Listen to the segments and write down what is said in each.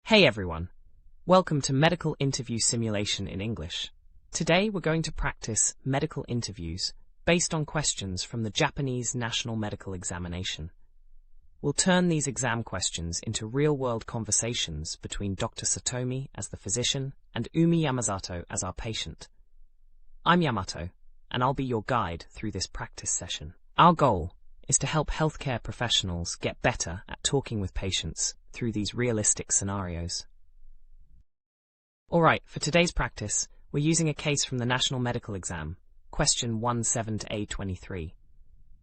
Hey everyone, welcome to Medical Interview Simulation in English. Today we're going to practice medical interviews based on questions from the Japanese National Medical Examination. We'll turn these exam questions into real-world conversations between Dr. Satomi as the physician and Umi Yamazato as our patient. I'm Yamato, and I'll be your guide through this practice session. Our goal is to help healthcare professionals get better at talking with patients through these realistic scenarios. Alright, for today's practice, we're using a case from the National Medical Exam, question 17 to A23.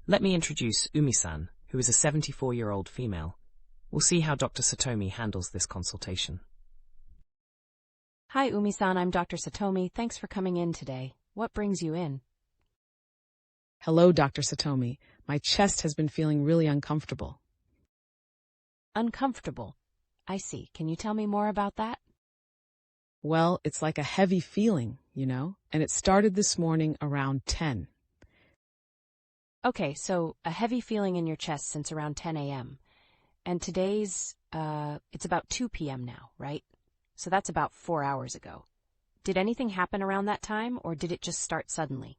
Let me introduce Umi-san, who is a 74-year-old female. We'll see how Dr. Satomi handles this consultation. Hi, Umi-san, I'm Dr. Satomi. Thanks for coming in today. What brings you in? Hello, Dr. Satomi. My chest has been feeling really uncomfortable. Uncomfortable. I see. Can you tell me more about that? Well, it's like a heavy feeling, and it started this morning around 10. Okay, so a heavy feeling in your chest since around 10 a.m. And today's, it's about 2 p.m. now, right? So that's about 4 hours ago. Did anything happen around that time, or did it just start suddenly?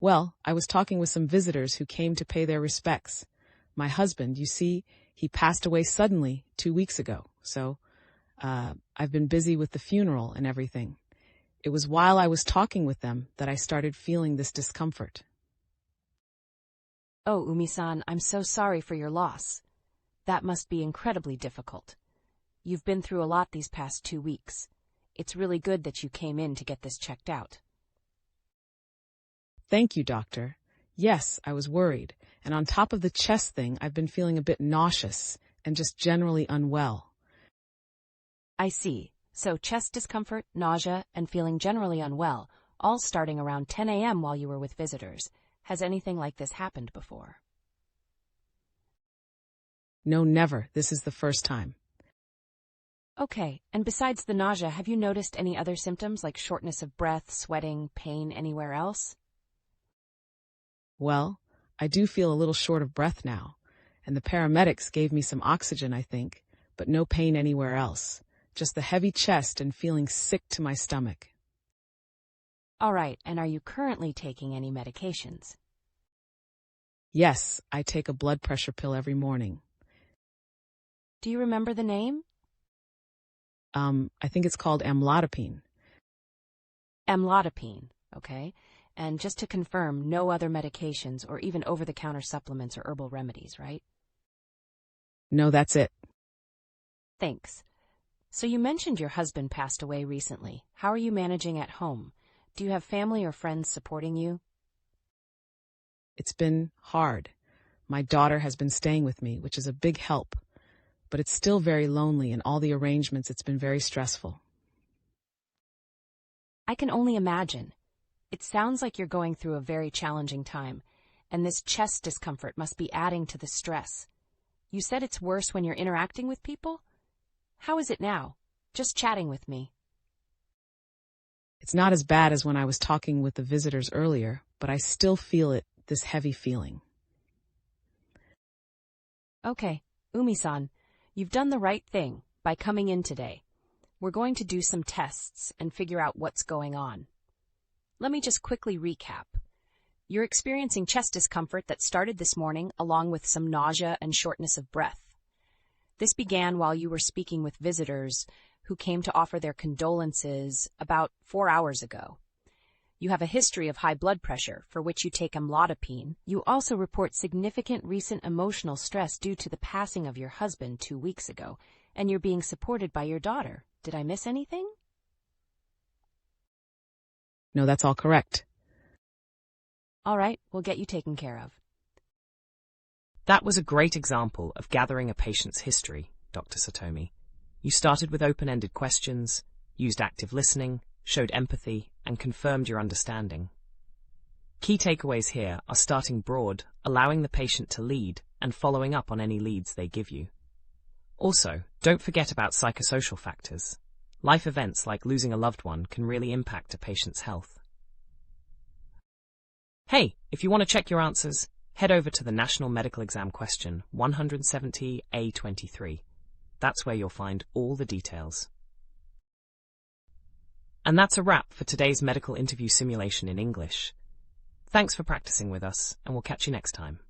Well, I was talking with some visitors who came to pay their respects. My husband, you see, he passed away suddenly 2 weeks ago, so I've been busy with the funeral and everything. It was while I was talking with them that I started feeling this discomfort. Oh, Umi-san, I'm so sorry for your loss. That must be incredibly difficult. You've been through a lot these past 2 weeks. It's really good that you came in to get this checked out. Thank you, doctor. Yes, I was worried, and on top of the chest thing, I've been feeling a bit nauseous and just generally unwell. I see. So chest discomfort, nausea, and feeling generally unwell, all starting around 10 a.m. while you were with visitors. Has anything like this happened before? No, never. This is the first time. Okay, and besides the nausea, have you noticed any other symptoms like shortness of breath, sweating, pain anywhere else? Well, I do feel a little short of breath now, and the paramedics gave me some oxygen, I think, but no pain anywhere else. Just the heavy chest and feeling sick to my stomach. All right, and are you currently taking any medications? Yes, I take a blood pressure pill every morning. Do you remember the name? I think it's called amlodipine. Amlodipine, okay. And just to confirm, no other medications or even over-the-counter supplements or herbal remedies, right? No, that's it. Thanks. So you mentioned your husband passed away recently. How are you managing at home? Do you have family or friends supporting you? It's been hard. My daughter has been staying with me, which is a big help. But it's still very lonely, and all the arrangements, it's been very stressful. I can only imagine. It sounds like you're going through a very challenging time, and this chest discomfort must be adding to the stress. You said it's worse when you're interacting with people? How is it now? Just chatting with me. It's not as bad as when I was talking with the visitors earlier, but I still feel this heavy feeling. Okay, Umi-san, you've done the right thing by coming in today. We're going to do some tests and figure out what's going on. Let me just quickly recap. You're experiencing chest discomfort that started this morning along with some nausea and shortness of breath. This began while you were speaking with visitors who came to offer their condolences about 4 hours ago. You have a history of high blood pressure, for which you take amlodipine. You also report significant recent emotional stress due to the passing of your husband 2 weeks ago, and you're being supported by your daughter. Did I miss anything? No, that's all correct. All right, we'll get you taken care of. That was a great example of gathering a patient's history, Dr. Satomi. You started with open-ended questions, used active listening, showed empathy, and confirmed your understanding. Key takeaways here are starting broad, allowing the patient to lead, and following up on any leads they give you. Also, don't forget about psychosocial factors. Life events like losing a loved one can really impact a patient's health. Hey, if you want to check your answers, head over to the National Medical Exam question 170A23. That's where you'll find all the details. And that's a wrap for today's medical interview simulation in English. Thanks for practicing with us, and we'll catch you next time.